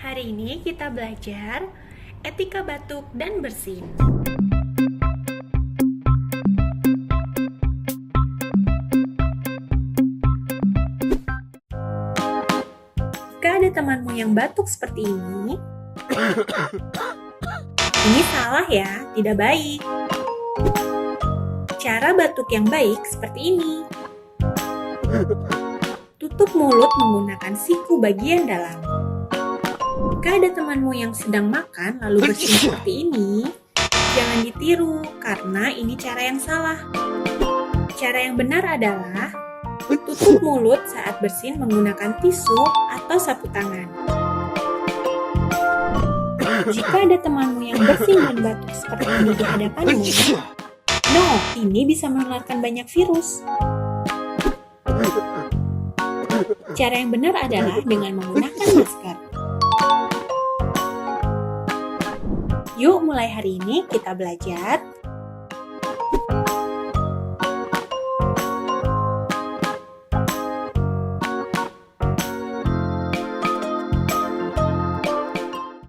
Hari ini kita belajar etika batuk dan bersin. Jika ada temanmu yang batuk seperti ini salah ya, tidak baik. Cara batuk yang baik seperti ini. Tutup mulut menggunakan siku bagian dalam. Jika ada temanmu yang sedang makan lalu bersin seperti ini, jangan ditiru karena ini cara yang salah. Cara yang benar adalah tutup mulut saat bersin menggunakan tisu atau sapu tangan. Jika ada temanmu yang bersin dan batuk seperti ini di hadapanmu, ini bisa menularkan banyak virus. Cara yang benar adalah dengan menggunakan masker. Yuk mulai hari ini kita belajar